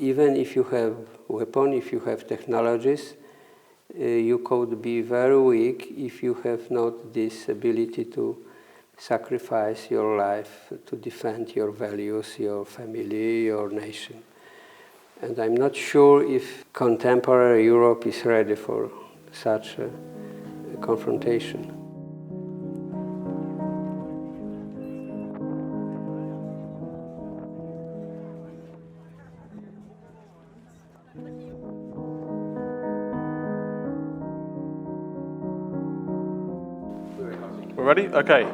even if you have weapons, if you have technologies, you could be very weak if you have not this ability to sacrifice your life to defend your values, your family, your nation. And I'm not sure if contemporary Europe is ready for such a confrontation. We're ready? Okay.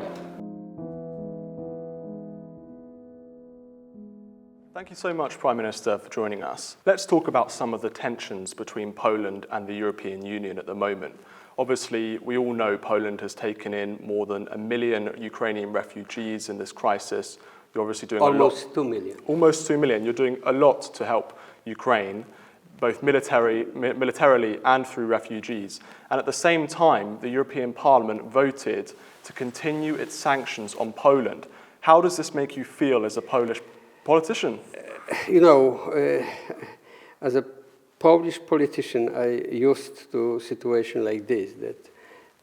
Thank you so much, Prime Minister, for joining us. Let's talk about some of the tensions between Poland and the European Union at the moment. Obviously, we all know Poland has taken in more than 1 million Ukrainian refugees in this crisis. You're obviously doing almost 2 million. Almost 2 million. You're doing a lot to help Ukraine, both militarily and through refugees. And at the same time, the European Parliament voted to continue its sanctions on Poland. How does this make you feel as a Polish politician? As a Polish politician, I used to a situation like this,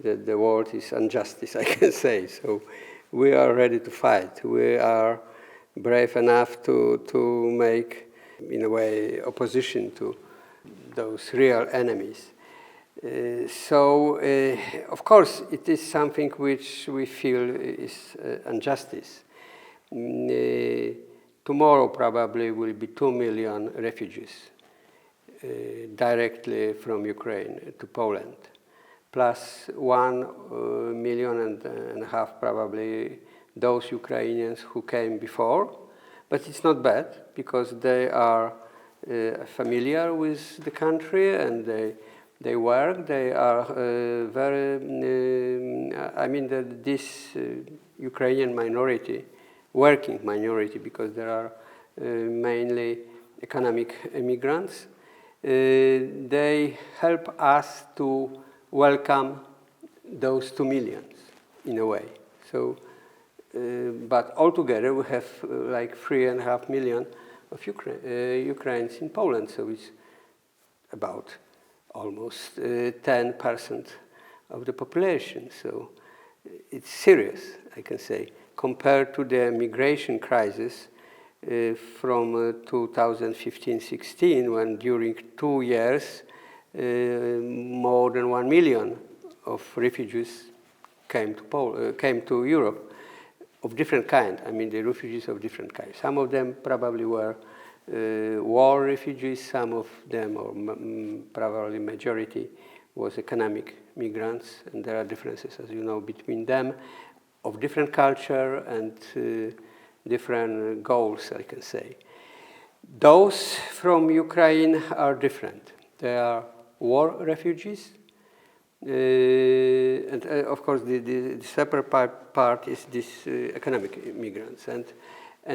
that the world is injustice, I can say. So we are ready to fight. We are brave enough to make, in a way, opposition to those real enemies. Of course, it is something which we feel is injustice. Tomorrow probably will be 2 million refugees directly from Ukraine to Poland, plus 1.5 million probably those Ukrainians who came before. But it's not bad because they are familiar with the country and they work. They are this Ukrainian minority, working minority, because there are mainly economic immigrants. They help us to welcome those 2 millions in a way. So, but altogether we have like 3.5 million of Ukrainians in Poland. So it's about almost 10% of the population. So it's serious, I can say, compared to the migration crisis from 2015-16, when during 2 years more than 1 million of refugees came to Europe of different kind. I mean, the refugees of different kinds. Some of them probably were war refugees. Some of them, or probably majority, was economic migrants, and there are differences, as you know, between them, of different culture and different goals, I can say. Those from Ukraine are different. They are war refugees, and of course the separate part is this economic immigrants, and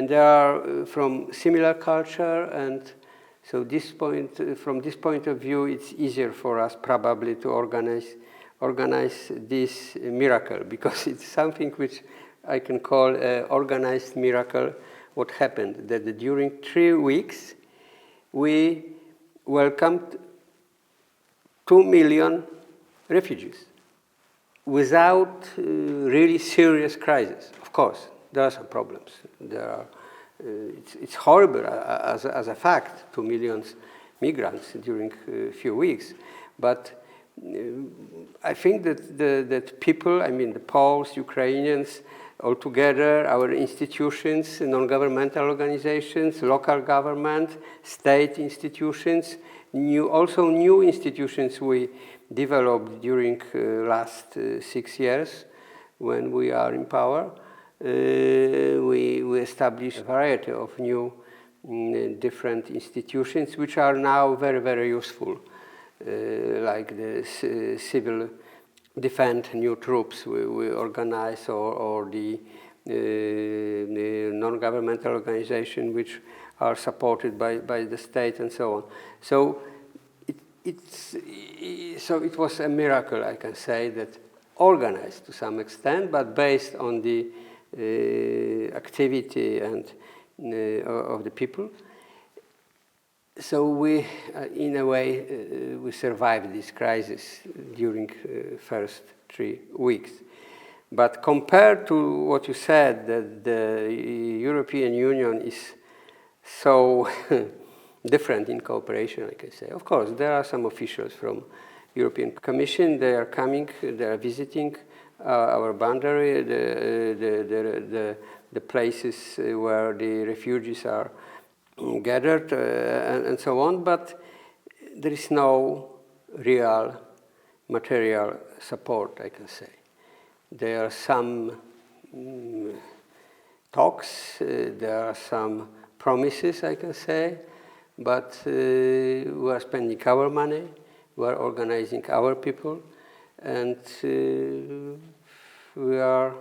they are from similar culture, and so from this point of view, it's easier for us probably to organize this miracle, because it's something which I can call an organized miracle. What happened, that during 3 weeks we welcomed 2 million refugees without really serious crisis. Of course, there are some problems. It's horrible as a fact, 2 million migrants during a few weeks, but I think that people, I mean the Poles, Ukrainians, all together, our institutions, non-governmental organizations, local government, state institutions, new institutions we developed during last 6 years when we are in power. We established a variety of new different institutions which are now very, very useful. Like the civil defense, new troops we organize, or the non-governmental organization which are supported by the state and so on. So it was a miracle, I can say, that organized to some extent, but based on the activity and of the people. So we, in a way, we survived this crisis during first 3 weeks. But compared to what you said, that the European Union is so different in cooperation, I can say. Of course, there are some officials from European Commission. They are coming, they are visiting our boundary, the places where the refugees are gathered, and so on. But there is no real material support, I can say. There are some talks, there are some promises, I can say, but we are spending our money, we are organizing our people, and we are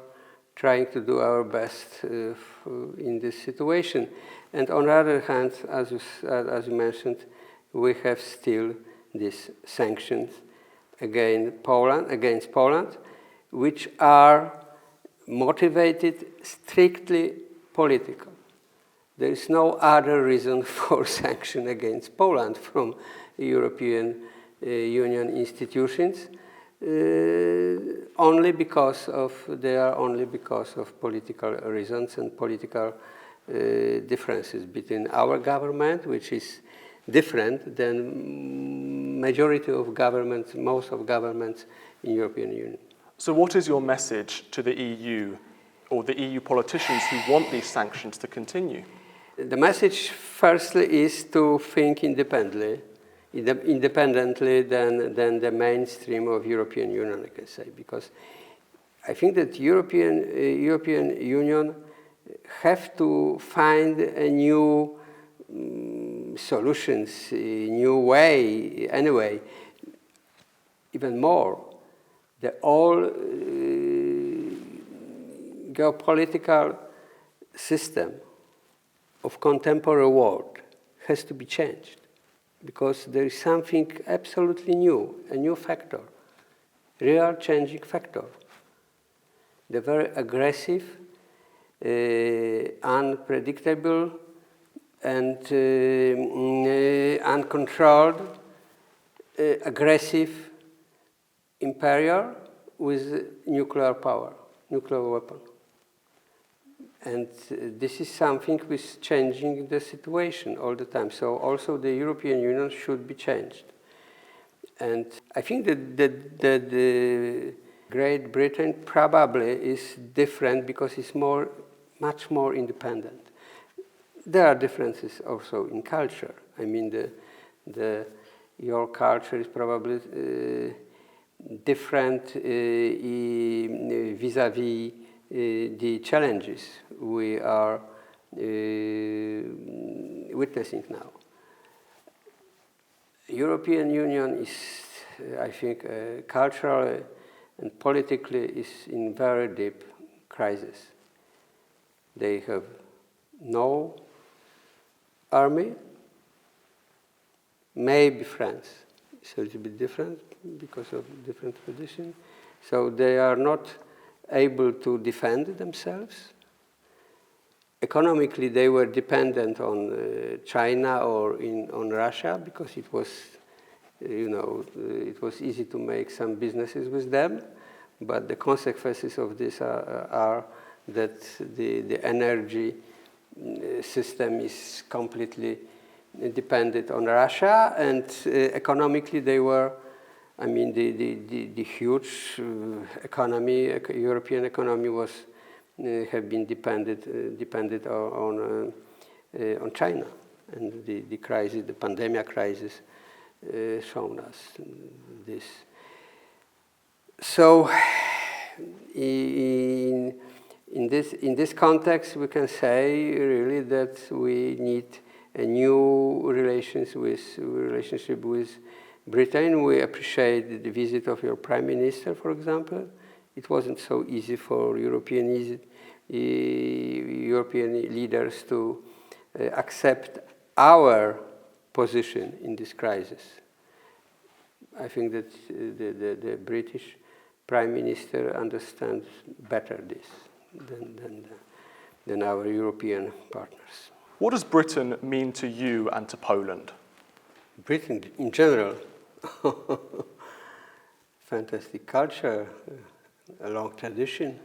trying to do our best in this situation. And on the other hand, as you mentioned, we have still these sanctions against Poland, which are motivated strictly political. There is no other reason for sanction against Poland from European Union institutions, only because of political reasons and political differences between our government, which is different than majority of governments, most of governments in European Union. So what is your message to the EU or the EU politicians who want these sanctions to continue? The message, firstly, is to think independently than the mainstream of European Union, I can say, because I think that European Union have to find a new solutions, a new way. Anyway, even more. The whole geopolitical system of contemporary world has to be changed, because there is something absolutely new, a new factor, real changing factor. The very aggressive, unpredictable, and uncontrolled, aggressive imperial with nuclear power, nuclear weapon. And this is something which is changing the situation all the time. So also the European Union should be changed. And I think that the Great Britain probably is different because it's much more independent. There are differences also in culture. I mean, your culture is probably different vis-à-vis the challenges we are witnessing now. European Union is, I think, culturally and politically is in very deep crisis. They have no army, maybe France. It's a little bit different because of different tradition. So they are not able to defend themselves. Economically, they were dependent on China or on Russia because it was, it was easy to make some businesses with them. But the consequences of this are that the energy system is completely dependent on Russia, and economically they were, I mean, the huge economy, European economy was have been dependent on China, and the crisis, the pandemic crisis, shown us this. So, in this context, we can say really that we need a new relationship with Britain. We appreciate the visit of your Prime Minister, for example. It wasn't so easy for European leaders to accept our position in this crisis. I think that the British Prime Minister understands better this than our European partners. What does Britain mean to you and to Poland? Britain in general. Fantastic culture, a long tradition,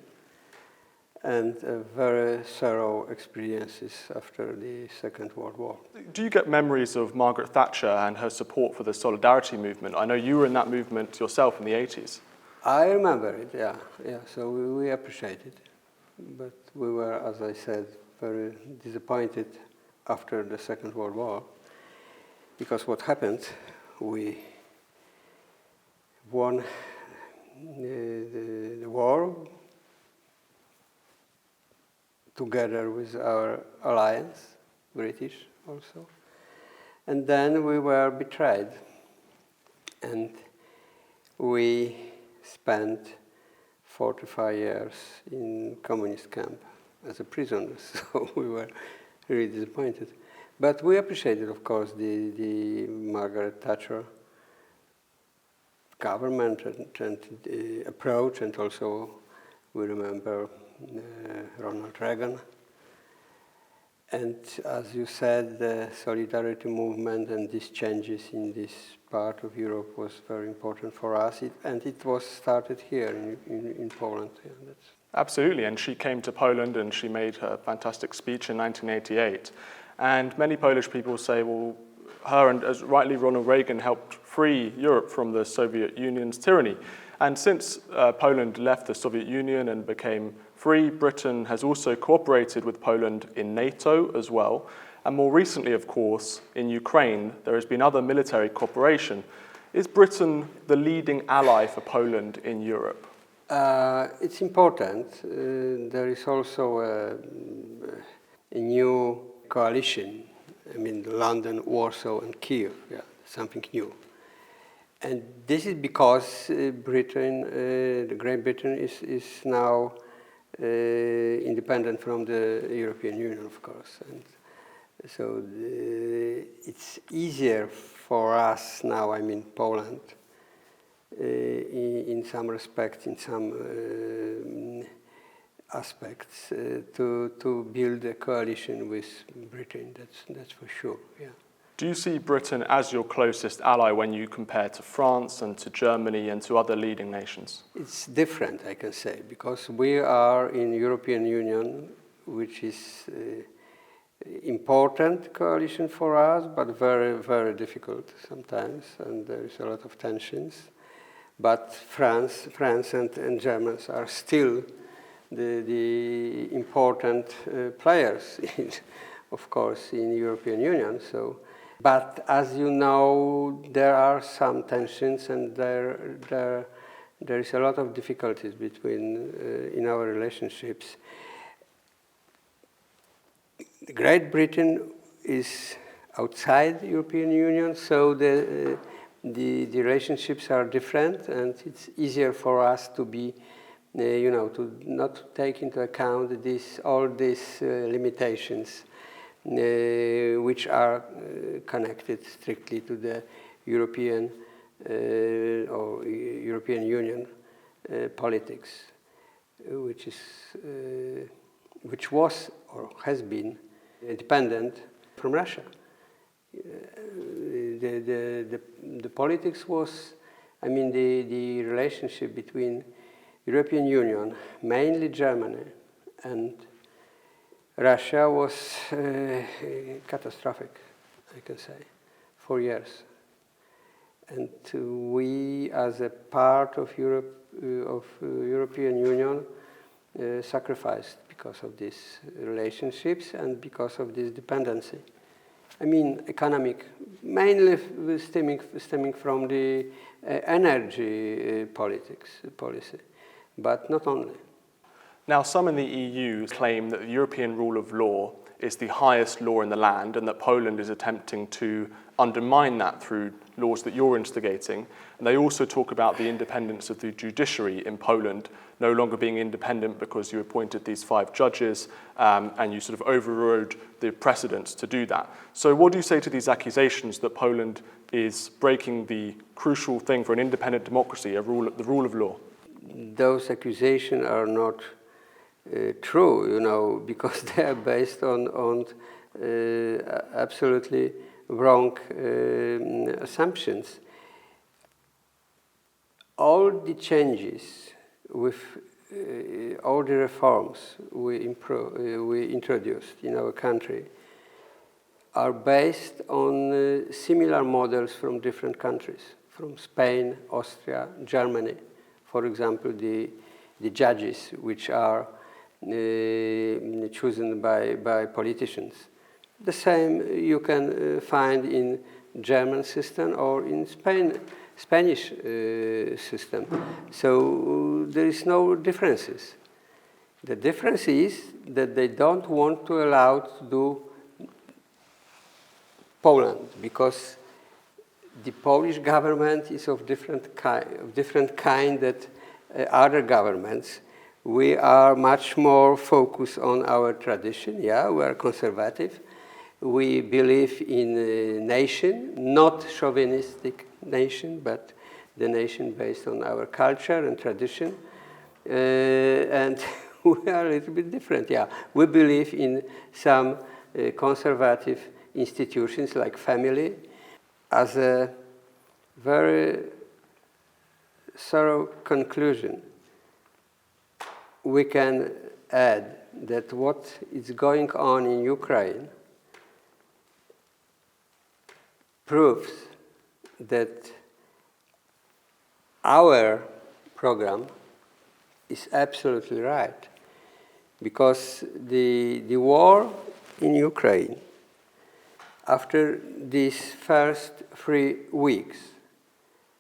and very thorough experiences after the Second World War. Do you get memories of Margaret Thatcher and her support for the Solidarity movement? I know you were in that movement yourself in the 80s. I remember it, yeah. So we appreciate it. But we were, as I said, very disappointed after the Second World War, because what happened, we won the war together with our alliance, British also, and then we were betrayed, and we spent 45 years in communist camp as a prisoners, so we were really disappointed. But we appreciated, of course, the Margaret Thatcher government and the approach, and also we remember Ronald Reagan. And as you said, the Solidarity movement and these changes in this part of Europe was very important for us, and it was started here in Poland. Yeah, that's Absolutely, and she came to Poland and she made her fantastic speech in 1988. And many Polish people say, well, her and, as rightly, Ronald Reagan helped free Europe from the Soviet Union's tyranny. And since Poland left the Soviet Union and became free, Britain has also cooperated with Poland in NATO as well. And more recently, of course, in Ukraine, there has been other military cooperation. Is Britain the leading ally for Poland in Europe? It's important. There is also a new coalition. I mean, London, Warsaw, and Kiev. Yeah, something new. And this is because Britain, Great Britain, is now independent from the European Union, of course. And so it's easier for us now, I mean Poland, in some respects, in some aspects, to build a coalition with Britain. That's for sure. Yeah. Do you see Britain as your closest ally when you compare to France and to Germany and to other leading nations? It's different, I can say, because we are in European Union, which is important coalition for us, but very, very difficult sometimes, and there is a lot of tensions. But France and Germans are still the important players, of course, in European Union. So, but as you know, there are some tensions, and there is a lot of difficulties between in our relationships. Great Britain is outside the European Union, so the relationships are different, and it's easier for us to be, to not take into account all these limitations, which are connected strictly to the European or European Union politics, which was or has been independent from Russia. The politics was, I mean, the relationship between European Union, mainly Germany, and Russia was catastrophic, I can say, for years. And we, as a part of Europe, of European Union, sacrificed because of these relationships and because of this dependency. I mean, economic, mainly stemming from the energy policy, but not only. Now, some in the EU claim that the European rule of law is the highest law in the land, and that Poland is attempting to undermine that through laws that you're instigating. And they also talk about the independence of the judiciary in Poland no longer being independent because you appointed these 5 judges and you sort of overrode the precedents to do that. So what do you say to these accusations that Poland is breaking the crucial thing for an independent democracy, the rule of law? Those accusations are not true, because they are based on absolutely wrong assumptions. All the changes with all the reforms we introduced in our country are based on similar models from different countries, from Spain, Austria, Germany. For example, the judges, which are chosen by politicians. The same you can find in German system or in Spanish system. So there is no differences. The difference is that they don't want to allow to do Poland, because the Polish government is of different kind that other governments. We are much more focused on our tradition. Yeah, we are conservative. We believe in a nation, not chauvinistic nation, but the nation based on our culture and tradition. And we are a little bit different. Yeah, we believe in some conservative institutions like family. As a very thorough conclusion, we can add that what is going on in Ukraine proves that our program is absolutely right, because the war in Ukraine, after these first 3 weeks,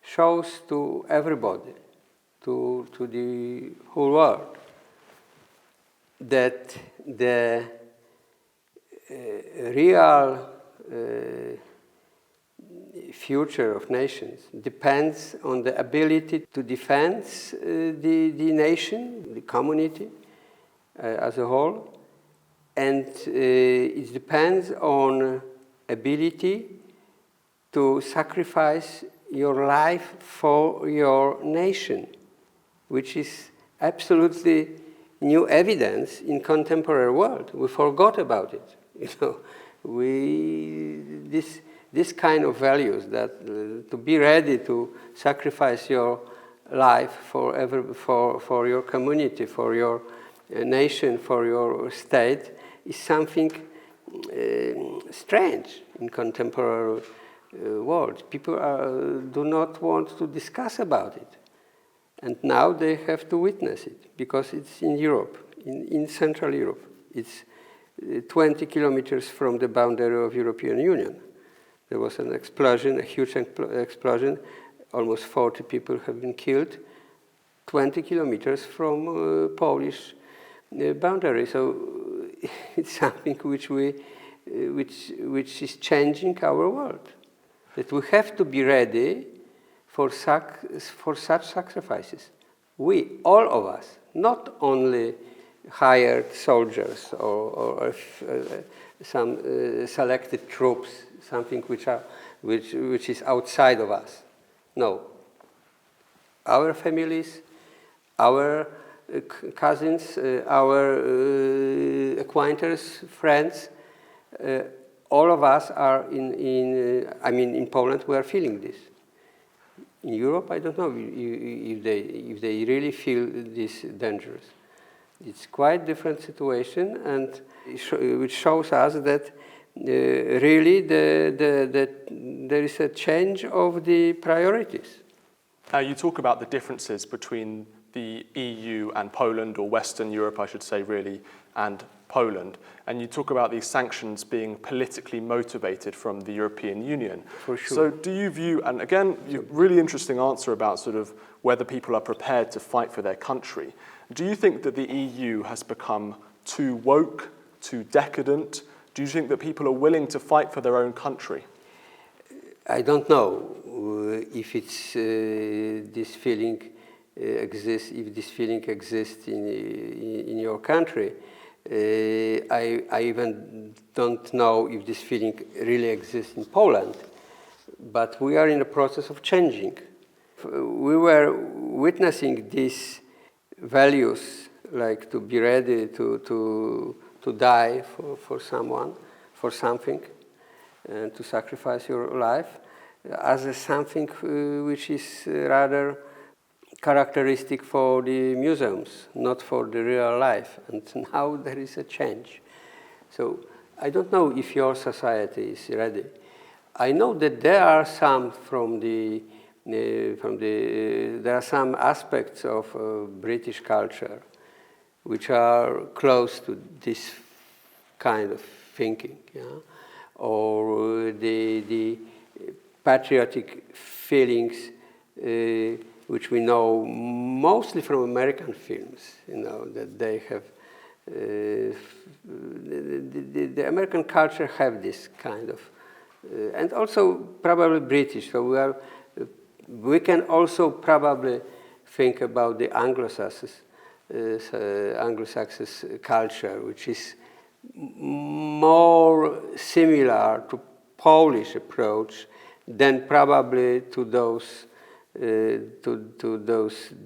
shows to everybody, to the whole world, that the real future of nations depends on the ability to defend the nation, the community as a whole, and it depends on ability to sacrifice your life for your nation, which is absolutely new evidence in contemporary world. We forgot about it. You know, this kind of values, that to be ready to sacrifice your life for your community, for your nation, for your state, is something strange in contemporary world. People do not want to discuss about it. And now they have to witness it, because it's in Europe, in Central Europe. It's 20 kilometers from the boundary of European Union. There was an explosion, a huge explosion. Almost 40 people have been killed, 20 kilometers from Polish boundary. So it's something which is changing our world. That we have to be ready for such sacrifices. We, all of us, not only hired soldiers or some selected troops, something which is outside of us. No. Our families, our cousins, our acquaintances, friends, all of us are in Poland, we are feeling this. In Europe, I don't know if they really feel this dangerous. It's quite different situation, and which shows us that really there is a change of the priorities. Now, you talk about the differences between the EU and Poland, or Western Europe, I should say, really, and Poland. And you talk about these sanctions being politically motivated from the European Union. For sure. So do you view, and again, really interesting answer about sort of whether people are prepared to fight for their country. Do you think that the EU has become too woke, too decadent? Do you think that people are willing to fight for their own country? I don't know if it's this feeling exists. If this feeling exists in your country, I even don't know if this feeling really exists in Poland. But we are in the process of changing. We were witnessing these values, like to be ready to die for someone, for something. and to sacrifice your life as something which is rather characteristic for the museums, not for the real life. And now there is a change. So I don't know if your society is ready. I know that there are some there are some aspects of British culture which are close to this kind of thinking, yeah? Or the patriotic feelings which we know mostly from American films, that they have, the American culture have this kind of, and also probably British, so we can also probably think about the Anglo-Saxon culture, which is more similar to Polish approach than probably to those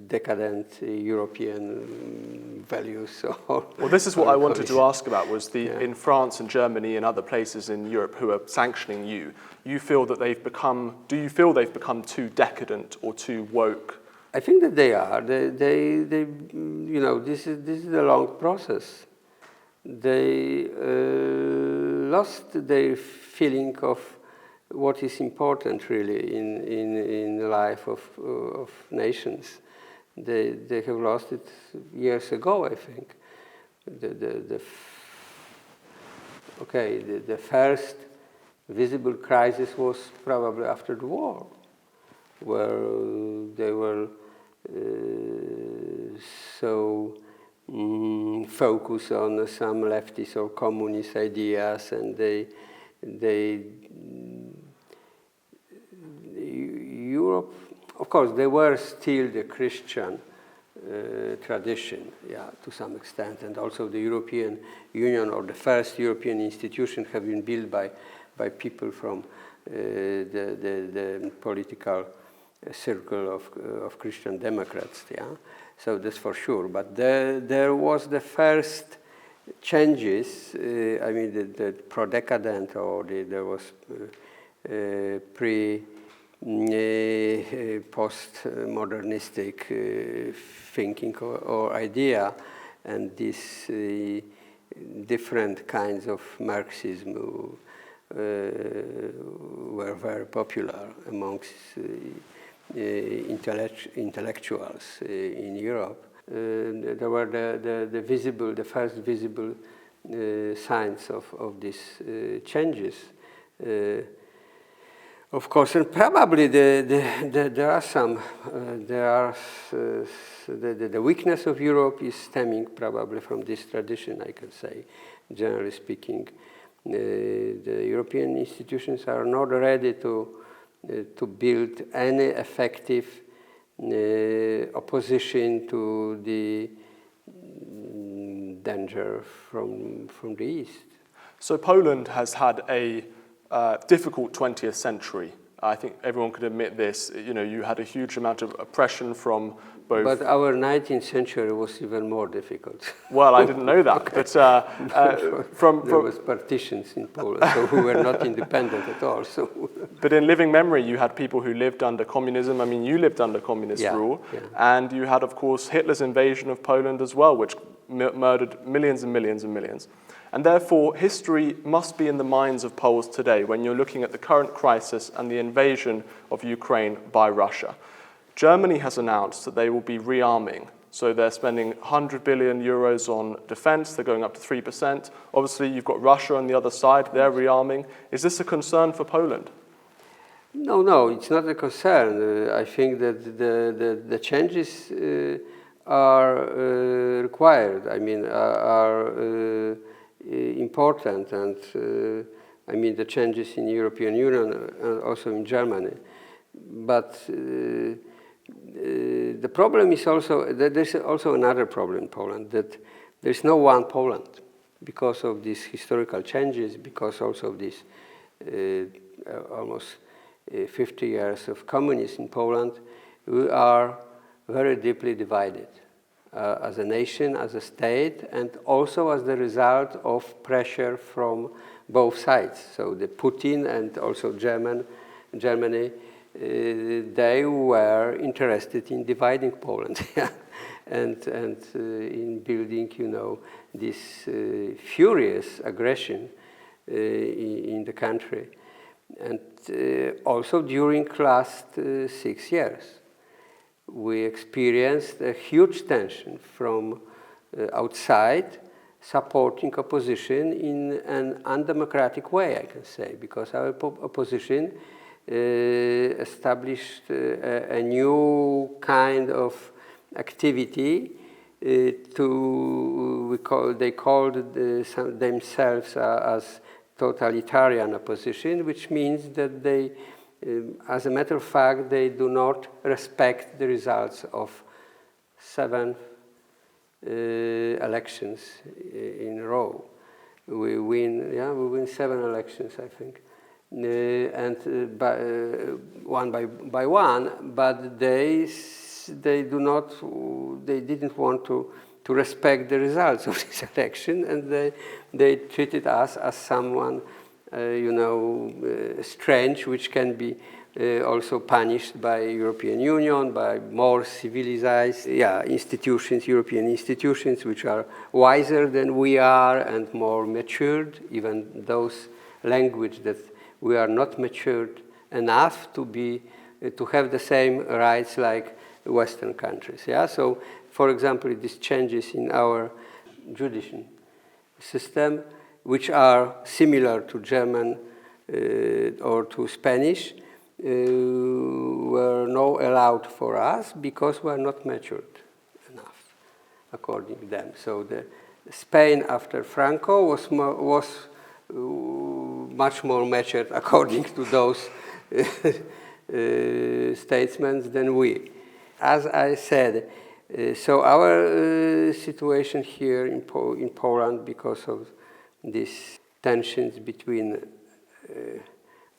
decadent European values. Well, this is what I wanted to ask about, was in France and Germany and other places in Europe who are sanctioning you, do you feel they've become too decadent or too woke? I think that they are. This is a long process. They lost their feeling of what is important really in the life of nations. They have lost it years ago, I think. The first visible crisis was probably after the war, where they were so focused on some leftist or communist ideas, and Europe, of course, they were still the Christian tradition, to some extent, and also the European Union, or the first European institution, have been built by people from the political circle of Christian Democrats, so that's for sure. But there was the first changes, the pro-decadent, or there was post-modernistic thinking or idea, and these different kinds of Marxism were very popular amongst intellectuals in Europe. There were the first visible signs of these changes. Of course, and probably the weakness of Europe is stemming probably from this tradition, I can say, generally speaking. The European institutions are not ready to build any effective opposition to the danger from the East. So Poland has had a difficult 20th century. I think everyone could admit this. You had a huge amount of oppression from both. But our 19th century was even more difficult. Well, I didn't know that. Okay. But there was partitions in Poland, so we were not independent at all. So. But in living memory, you had people who lived under communism. I mean, you lived under communist rule, and you had, of course, Hitler's invasion of Poland as well, which murdered millions and millions and millions. And therefore, history must be in the minds of Poles today when you're looking at the current crisis and the invasion of Ukraine by Russia. Germany has announced that they will be rearming. So they're spending 100 billion euros on defense. They're going up to 3%. Obviously, you've got Russia on the other side. They're rearming. Is this a concern for Poland? No, it's not a concern. I think that the changes are required. Are important, and the changes in the European Union and also in Germany. But the problem is also that there's also another problem in Poland, that there's no one Poland because of these historical changes, because also of this almost 50 years of communism in Poland. We are very deeply divided. as a nation, as a state, and also as the result of pressure from both sides. So the Putin and also Germany, they were interested in dividing Poland and in building, this furious aggression in the country. And also during last 6 years, we experienced a huge tension from outside, supporting opposition in an undemocratic way, I can say, because our opposition established a new kind of activity. They called themselves as totalitarian opposition, which means that they, as a matter of fact, they do not respect the results of 7 elections in a row. We win 7 elections, I think, and one by one. But they didn't want to respect the results of this election, and they treated us as someone, strange, which can be also punished by European Union, by more civilized institutions, European institutions, which are wiser than we are and more matured, even those language that we are not matured enough to have the same rights like Western countries. So, for example, these changes in our judicial system, which are similar to German or to Spanish, were not allowed for us because we are not matured enough, according to them. So Spain after Franco was much more matured, according to those statesmen, than we. As I said, so our situation here in Poland, because of these tensions between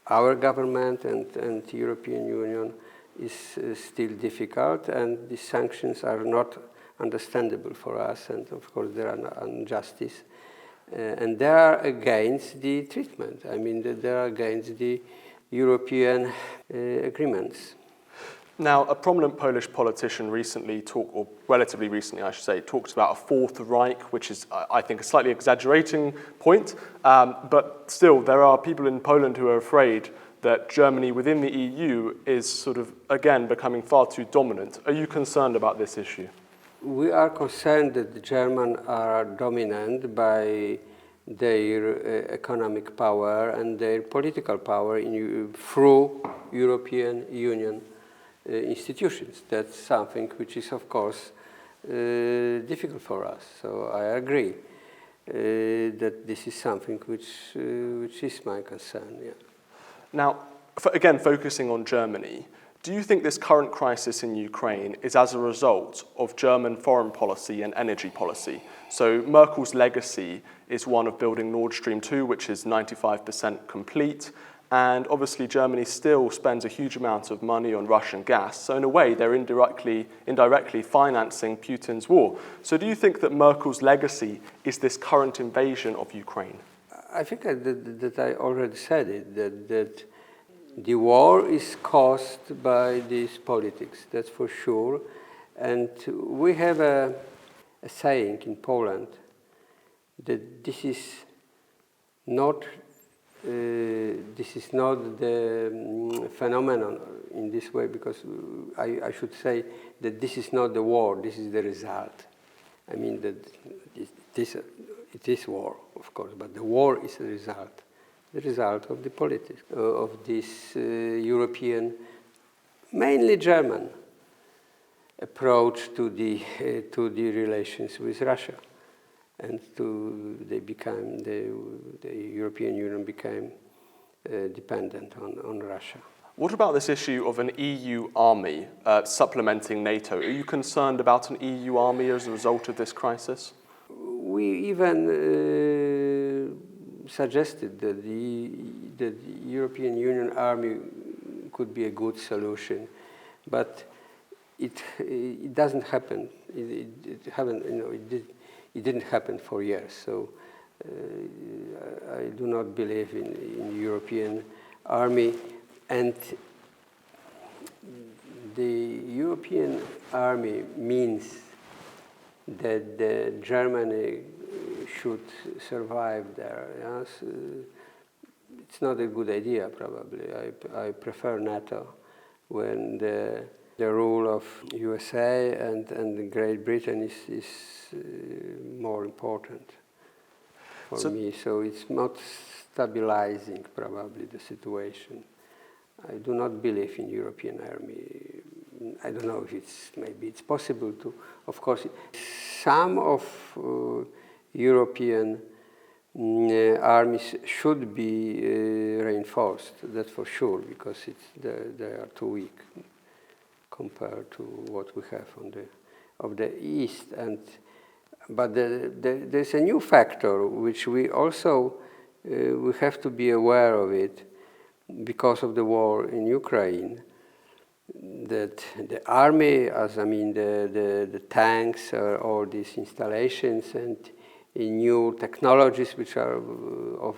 our government and the European Union, is still difficult, and the sanctions are not understandable for us, and of course there are injustice, and they are against the treatment. I mean, they are against the European agreements. Now, a prominent Polish politician recently or relatively recently, I should say, talked about a Fourth Reich, which is, I think, a slightly exaggerating point. But still, there are people in Poland who are afraid that Germany within the EU is sort of, again, becoming far too dominant. Are you concerned about this issue? We are concerned that the Germans are dominant by their economic power and their political power through European Union institutions. That's something which is, of course, difficult for us. So I agree that this is something which is my concern. Yeah. Now, again, focusing on Germany, do you think this current crisis in Ukraine is as a result of German foreign policy and energy policy? So Merkel's legacy is one of building Nord Stream 2, which is 95% complete. And obviously, Germany still spends a huge amount of money on Russian gas. So in a way, they're indirectly financing Putin's war. So do you think that Merkel's legacy is this current invasion of Ukraine? I think that I already said it, that the war is caused by this politics, that's for sure. And we have a saying in Poland that this is not the phenomenon in this way, because I should say that this is not the war, this is the result. I mean that it is war, of course, but the war is the result of the politics, of this European, mainly German, approach to the relations with Russia. And the European Union became dependent on Russia. What about this issue of an EU army supplementing NATO? Are you concerned about an EU army as a result of this crisis? We even suggested that the European Union army could be a good solution. But it doesn't happen. It haven't, it didn't happen for years. So I do not believe in European army, and the European army means that Germany should survive there. Yes? It's not a good idea, probably. I prefer Nato when the rule of USA and Great Britain is more important for me. So it's not stabilizing, probably, the situation. I do not believe in European army. I don't know if maybe it's possible to. Of course, some of European armies should be reinforced. That's for sure, because they are too weak compared to what we have of the East. But there's a new factor which we also we have to be aware of it because of the war in Ukraine. That the army, as I mean the tanks or these installations and new technologies which are of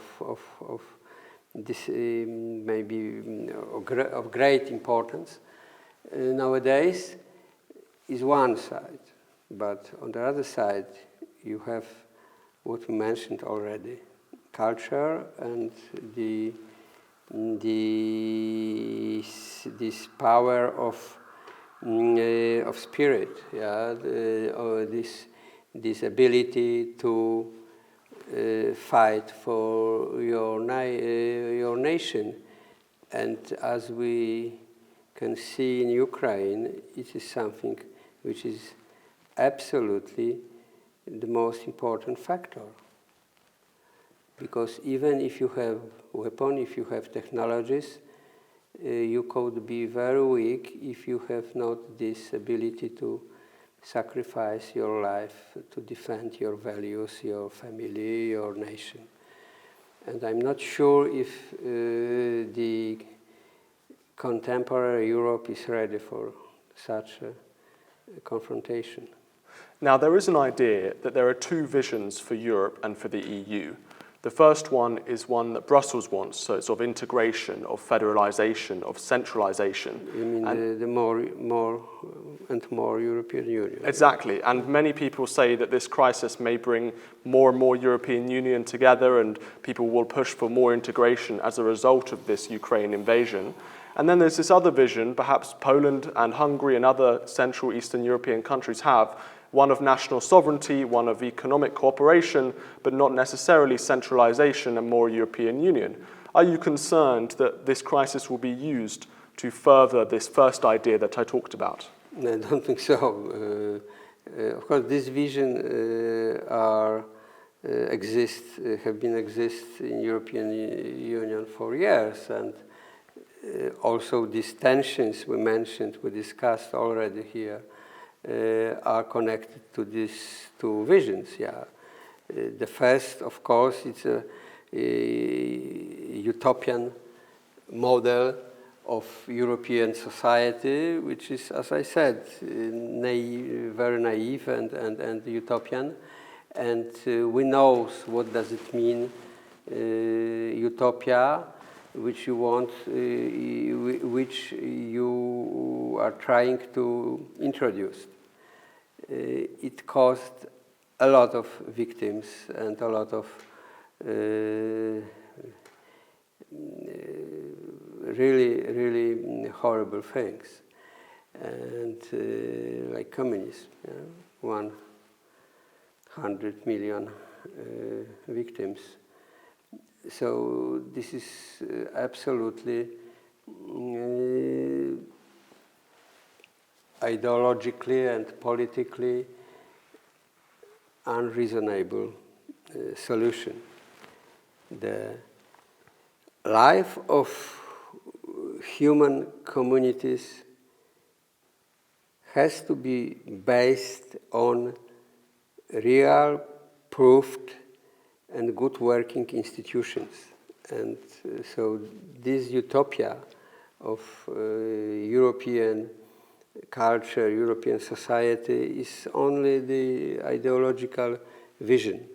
this maybe of great importance nowadays, is one side. But on the other side, you have what we mentioned already: culture and this power of spirit, yeah, or this ability to fight for your nation. And as we can see in Ukraine, it is something which is absolutely the most important factor. Because even if you have weapons, if you have technologies, you could be very weak if you have not this ability to sacrifice your life to defend your values, your family, your nation. And I'm not sure if the contemporary Europe is ready for such a confrontation. Now, there is an idea that there are two visions for Europe and for the EU. The first one is one that Brussels wants, so it's of integration, of federalization, of centralization. You mean the more European Union? Exactly, and many people say that this crisis may bring more and more European Union together, and people will push for more integration as a result of this Ukraine invasion. And then there's this other vision, perhaps Poland and Hungary and other Central Eastern European countries have, one of national sovereignty, one of economic cooperation, but not necessarily centralization and more European Union. Are you concerned that this crisis will be used to further this first idea that I talked about? I don't think so. Of course, this vision have been exist in European Union for years, and also these tensions we mentioned, we discussed already here, are connected to these two visions. Yeah, the first, of course, it's a utopian model of European society, which is, as I said, very naive and utopian. And we know what does it mean, utopia, which you want, which you are trying to introduce. It caused a lot of victims and a lot of really horrible things, and like communism, 100 million victims. So this is absolutely ideologically and politically unreasonable solution. The life of human communities has to be based on real, proved, and good working institutions. And so this utopia of European culture, European society is only the ideological vision.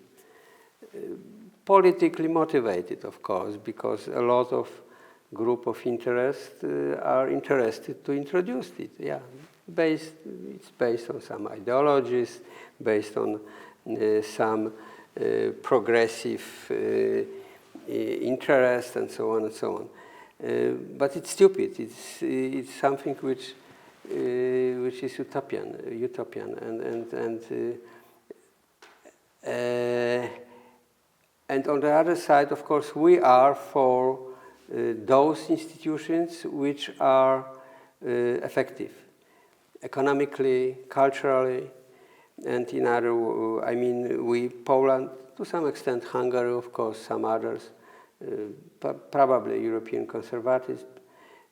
Politically motivated, of course, because a lot of group of interest are interested to introduce it. Yeah, it's based on some ideologies, based on some progressive interest, and so on and so on. But it's stupid. It's something which is utopian, and on the other side, of course, we are for those institutions which are effective, economically, culturally, and in other. I mean, Poland, to some extent, Hungary, of course, some others, probably European conservatives,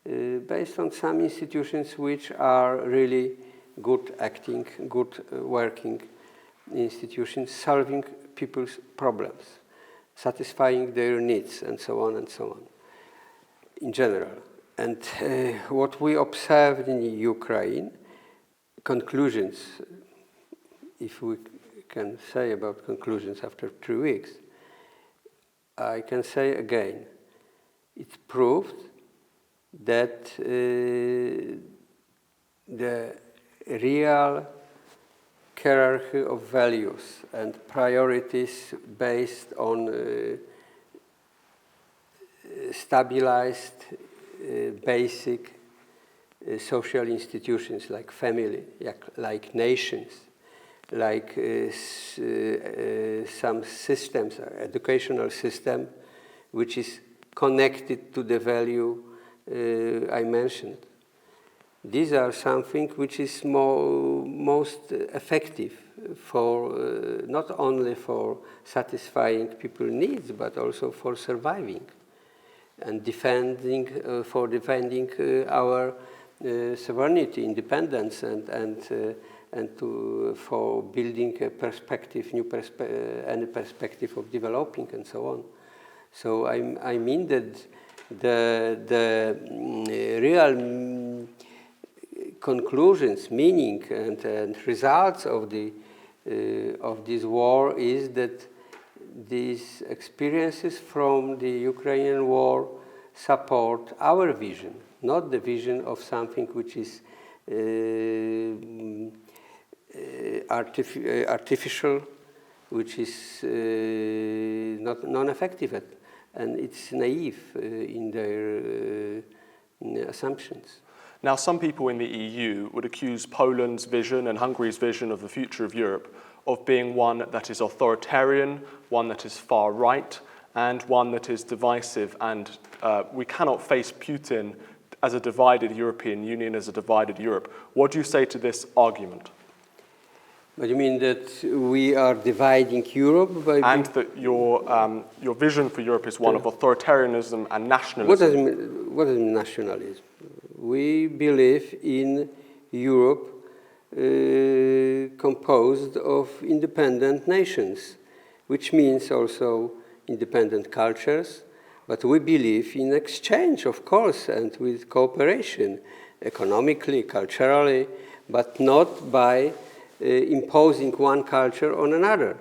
based on some institutions which are really good acting, good working institutions, solving people's problems, satisfying their needs, and so on and so on, in general. And what we observed in Ukraine, conclusions, if we can say about conclusions after 3 weeks, I can say again, it proved that the real hierarchy of values and priorities based on stabilized, basic social institutions like family, like nations, like some systems, educational system, which is connected to the value I mentioned. These are something which is most effective for not only for satisfying people's needs, but also for surviving and defending our sovereignty, independence, and for building a perspective, any perspective of developing, and so on. So I mean that the real conclusions, meaning, and results of this war is that these experiences from the Ukrainian war support our vision, not the vision of something which is artificial, which is not non-effective, and it's naive in their assumptions. Now, some people in the EU would accuse Poland's vision and Hungary's vision of the future of Europe of being one that is authoritarian, one that is far right, and one that is divisive. And we cannot face Putin as a divided European Union, as a divided Europe. What do you say to this argument? But you mean that we are dividing Europe by... And that your vision for Europe is one of authoritarianism and nationalism. What does nationalism? We believe in Europe composed of independent nations, which means also independent cultures, but we believe in exchange, of course, and with cooperation, economically, culturally, but not by imposing one culture on another.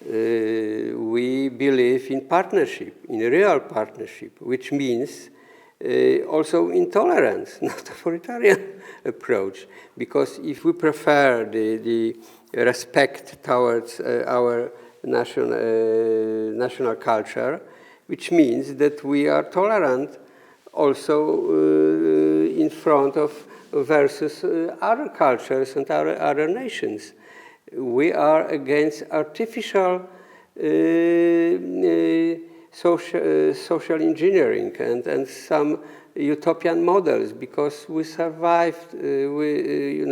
We believe in partnership, in a real partnership, which means also intolerance, not authoritarian approach. Because if we prefer the respect towards our national culture, which means that we are tolerant also in front of versus other cultures and other nations. We are against artificial social engineering and some utopian models, because we survived, we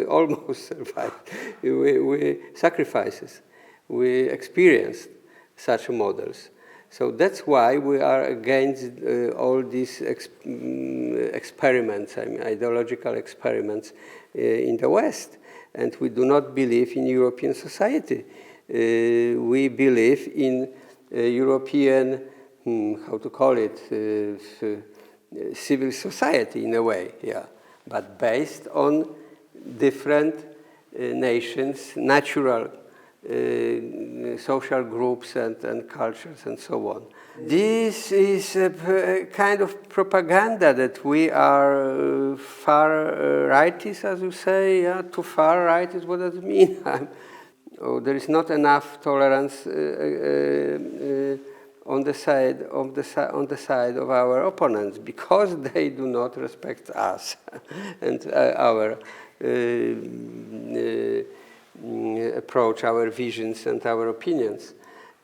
almost survived, we sacrifices, we experienced such models. So that's why we are against all these experiments, ideological experiments in the West. And we do not believe in European society. We believe in European, how to call it, civil society in a way, yeah, but based on different nations, natural social groups and cultures and so on. This is a kind of propaganda that we are far rightists, as you say. Yeah? Too far rightists, what does it mean? There is not enough tolerance on the side of our opponents because they do not respect us and our approach, our visions and our opinions.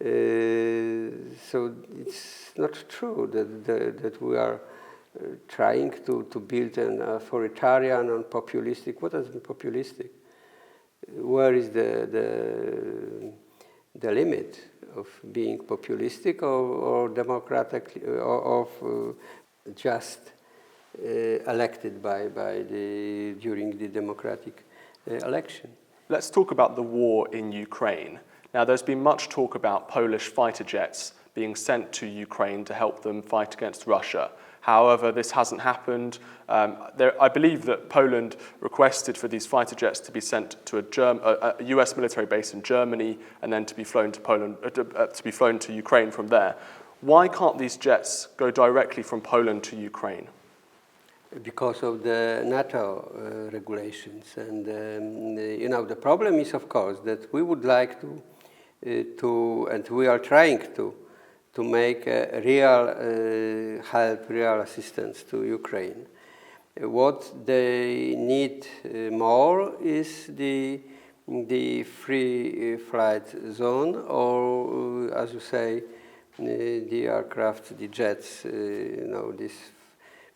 So it's not true that we are trying to build an authoritarian and populistic. What does mean populistic? Where is the limit of being populistic or democratic or of just elected during the democratic election? Let's talk about the war in Ukraine. Now, there's been much talk about Polish fighter jets being sent to Ukraine to help them fight against Russia. However, this hasn't happened. I believe that Poland requested for these fighter jets to be sent to a US military base in Germany and then to be flown to Ukraine from there. Why can't these jets go directly from Poland to Ukraine? Because of the Nato regulations, and the problem is, of course, that we would like to and we are trying to make a real help, real assistance to Ukraine. What they need more is the free flight zone, or as you say, the aircraft, the jets.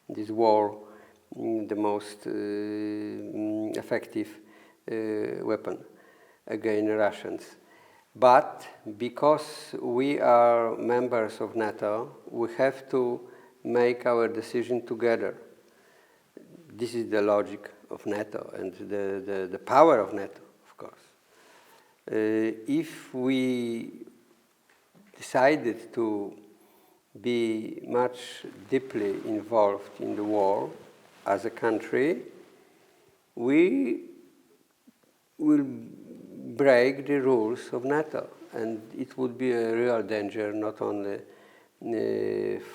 This war, the most effective weapon against Russians. But because we are members of NATO, we have to make our decision together. This is the logic of NATO and the power of NATO, of course. If we decided to be much deeply involved in the war as a country, we will break the rules of NATO, and it would be a real danger not only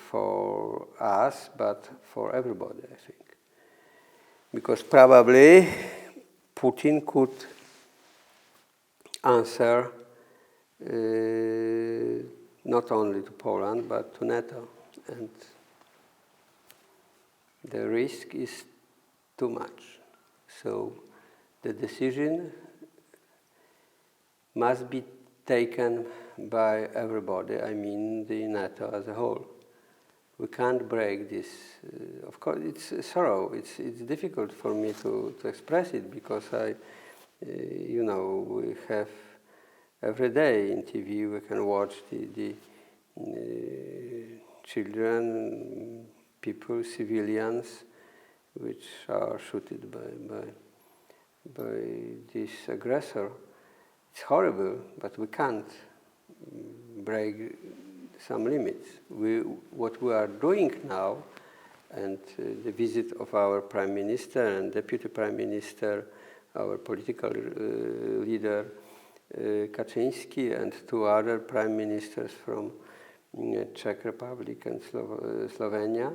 for us but for everybody, I think. Because probably Putin could answer not only to Poland but to NATO, and the risk is too much. So the decision must be taken by everybody, I mean the NATO as a whole. We can't break this. Of course, it's sorrow. It's difficult for me to express it because we have every day in TV we can watch the children, people, civilians, which are shot by this aggressor. It's horrible, but we can't break some limits. What we are doing now, and the visit of our Prime Minister and Deputy Prime Minister, our political leader Kaczyński, and two other Prime Ministers from Czech Republic and Slovenia,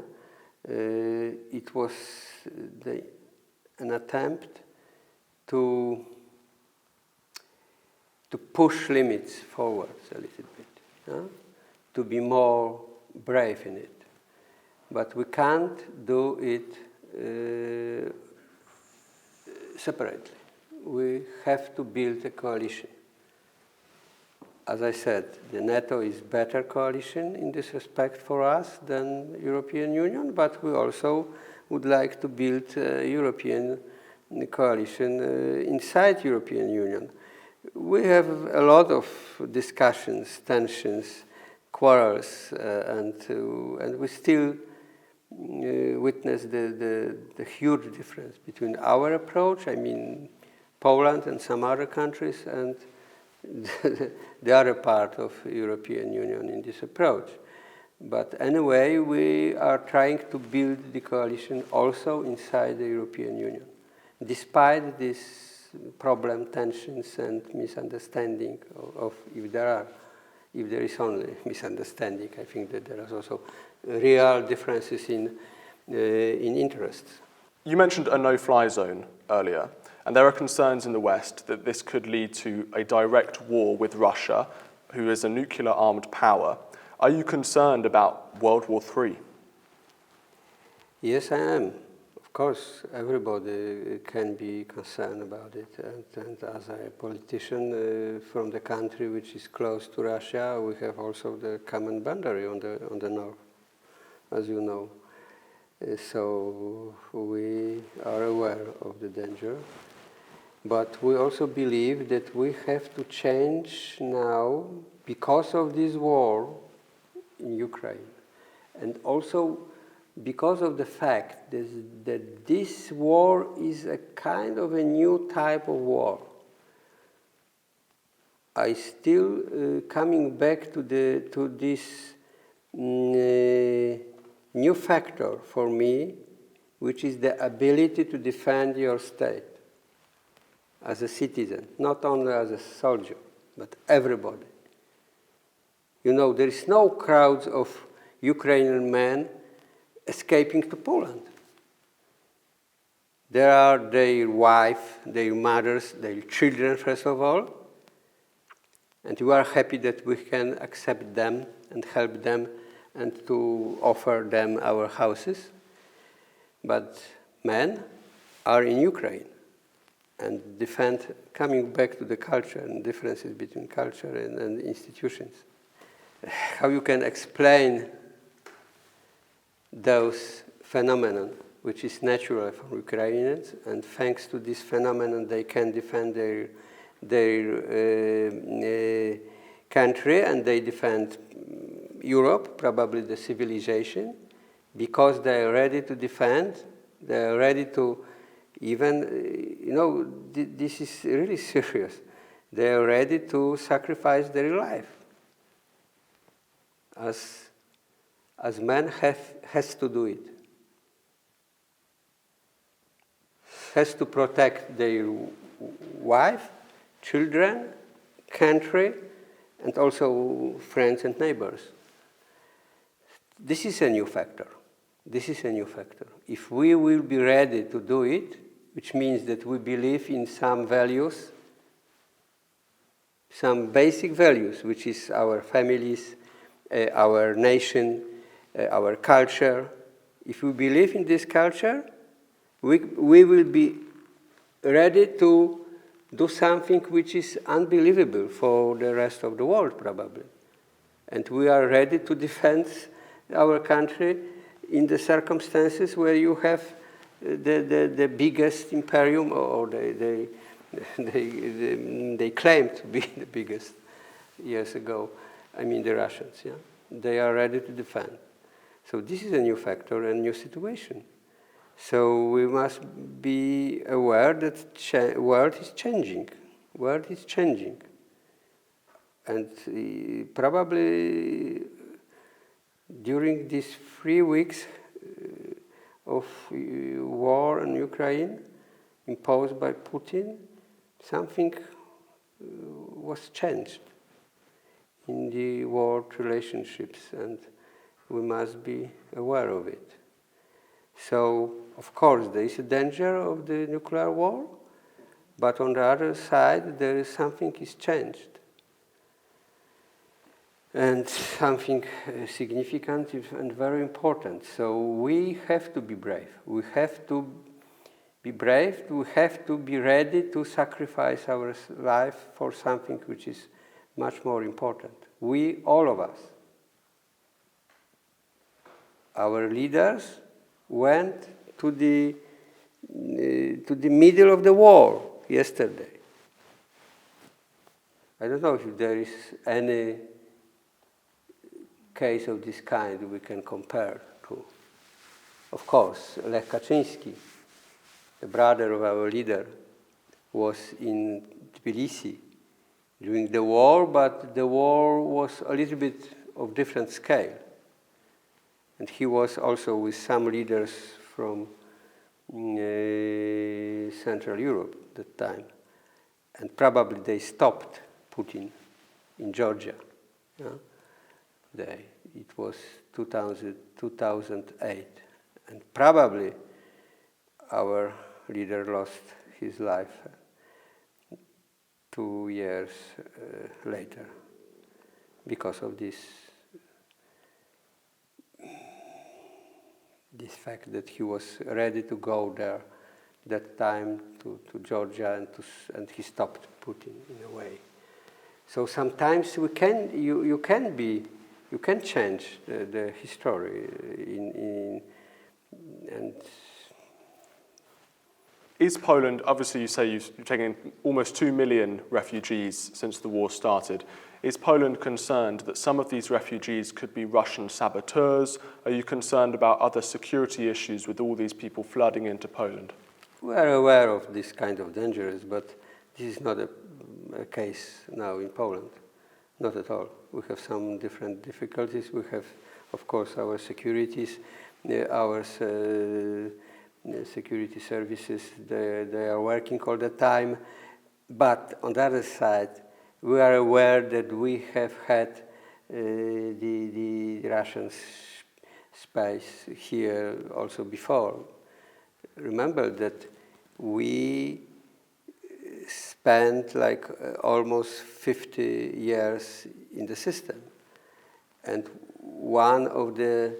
it was an attempt to push limits forwards a little bit, to be more brave in it. But we can't do it separately. We have to build a coalition. As I said, the NATO is a better coalition in this respect for us than European Union, but we also would like to build a European coalition inside European Union. We have a lot of discussions, tensions, quarrels, and we still witness the huge difference between our approach, I mean Poland and some other countries, and the other part of European Union in this approach. But anyway, we are trying to build the coalition also inside the European Union. despite this problem, tensions, and misunderstanding of if there is only misunderstanding, I think that there are also real differences in interests. You mentioned a no-fly zone earlier, and there are concerns in the West that this could lead to a direct war with Russia, who is a nuclear-armed power. Are you concerned about World War III? Yes, I am. Of course, everybody can be concerned about it. And as a politician from the country which is close to Russia, we have also the common boundary on the north, as you know. So we are aware of the danger. But we also believe that we have to change now because of this war in Ukraine. And also because of the fact that this war is a kind of a new type of war. I still coming back to this new factor for me, which is the ability to defend your state as a citizen, not only as a soldier, but everybody. You know, there is no crowds of Ukrainian men escaping to Poland. There are their wives, their mothers, their children, first of all, and we are happy that we can accept them and help them and to offer them our houses. But men are in Ukraine and defend, coming back to the culture and differences between culture and institutions. How you can explain those phenomena, which is natural for Ukrainians, and thanks to this phenomenon, they can defend their country, and they defend Europe, probably the civilization, because they are ready to defend, they are ready to even, you know, this is really serious. They are ready to sacrifice their life. As man has to do it. Has to protect their wife, children, country, and also friends and neighbors. This is a new factor. This is a new factor. If we will be ready to do it, which means that we believe in some values, some basic values, which is our families, our nation, our culture. If we believe in this culture, we will be ready to do something which is unbelievable for the rest of the world, probably. And we are ready to defend our country in the circumstances where you have the biggest imperium, or they claim to be the biggest years ago. I mean the Russians, yeah? They are ready to defend. So this is a new factor and new situation. So we must be aware that world is changing. World is changing. And probably during these 3 weeks of war in Ukraine imposed by Putin, something was changed in the world relationships, and we must be aware of it. So, of course, there is a danger of the nuclear war, but on the other side, there is something is changed. And something significant and very important. So we have to be brave. We have to be brave. We have to be ready to sacrifice our life for something which is much more important. We, all of us. Our leaders went to the middle of the war yesterday. I don't know if there is any case of this kind we can compare to. Of course, Lech Kaczyński, the brother of our leader, was in Tbilisi during the war, but the war was a little bit of different scale. And he was also with some leaders from Central Europe at that time. And probably they stopped Putin in Georgia. Yeah? It was 2008. And probably our leader lost his life 2 years later because of this fact that he was ready to go there that time to Georgia and he stopped Putin in a way. So sometimes you can change the history and is Poland, obviously you say you've taken in almost 2 million refugees since the war started. Is Poland concerned that some of these refugees could be Russian saboteurs? Are you concerned about other security issues with all these people flooding into Poland? We are aware of this kind of dangers, but this is not a case now in Poland. Not at all. We have some different difficulties. We have, of course, our securities, our security services, they are working all the time. But on the other side, we are aware that we have had the Russian space here also before. Remember that we spent like almost 50 years in the system. And one of the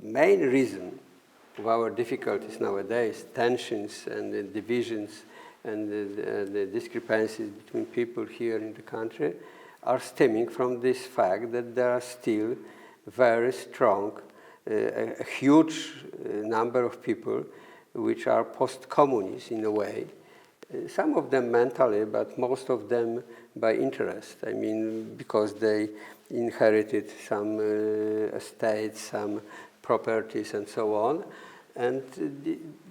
main reasons of our difficulties nowadays, tensions and the divisions and the discrepancies between people here in the country are stemming from this fact that there are still very strong, a huge number of people which are post-communist in a way, some of them mentally, but most of them by interest. I mean, because they inherited some estates, some properties, and so on. And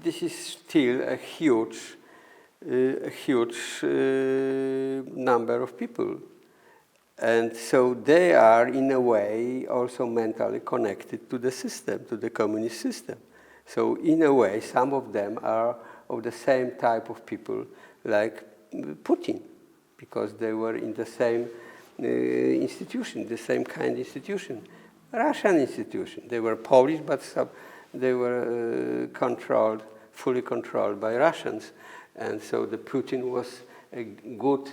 this is still a huge number of people. And so they are, in a way, also mentally connected to the system, to the communist system. So in a way, some of them are of the same type of people like Putin, because they were in the same institution, the same kind of institution, Russian institution. They were Polish, but they were fully controlled by Russians. And so the Putin was a good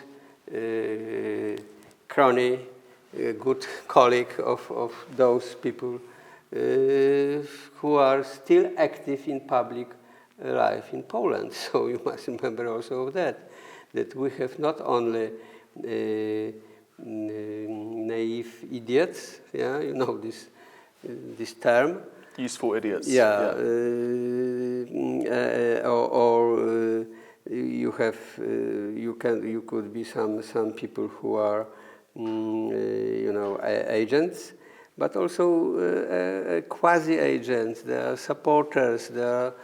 crony, a good colleague of those people who are still active in public life in Poland. So you must remember also of that we have not only naive idiots, yeah, you know this term. Useful idiots. Yeah, you have you could be some people who are agents, but also quasi agents. They are supporters. They are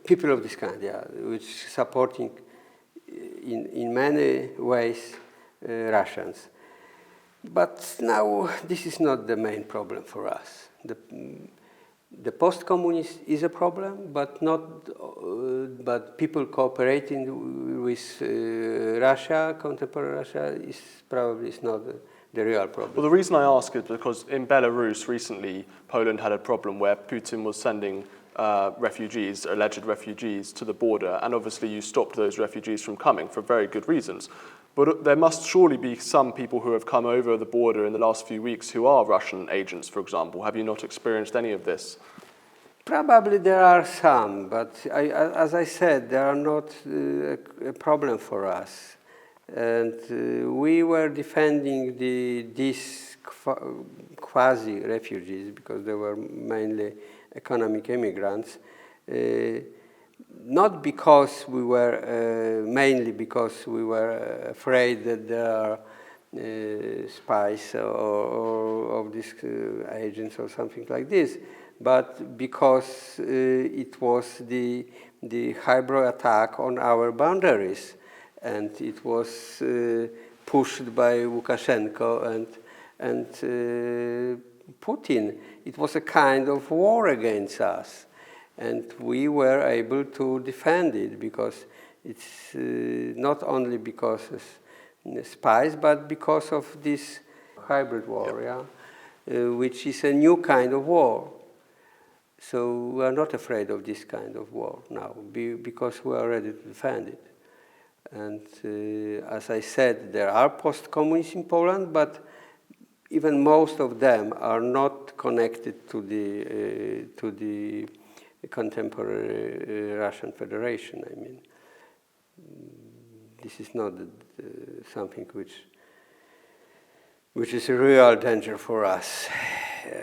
people of this kind, yeah, which supporting in many ways Russians. But now this is not the main problem for us. The post-communist is a problem, but but people cooperating with Russia, contemporary Russia, is probably not the real problem. Well, the reason I ask is because in Belarus recently, Poland had a problem where Putin was sending alleged refugees to the border, and obviously you stopped those refugees from coming for very good reasons. But there must surely be some people who have come over the border in the last few weeks who are Russian agents, for example. Have you not experienced any of this? Probably there are some, but as I said, they are not a problem for us. And we were defending these quasi-refugees, because they were mainly economic immigrants, not because we were, mainly because we were afraid that there are spies or of these agents or something like this, but because it was the hybrid attack on our boundaries, and it was pushed by Lukashenko, and Putin, it was a kind of war against us. And we were able to defend it because it's not only because of spies, but because of this hybrid war, which is a new kind of war. So we are not afraid of this kind of war now because we are ready to defend it. And as I said, there are post-communists in Poland, but even most of them are not connected to the contemporary Russian Federation. I mean, this is not something which is a real danger for us.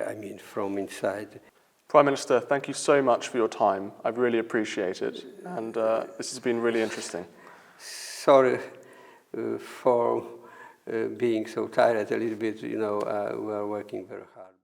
I mean, from inside. Prime Minister, thank you so much for your time. I really appreciate it, and this has been really interesting. Sorry for being so tired a little bit. You know, we are working very hard.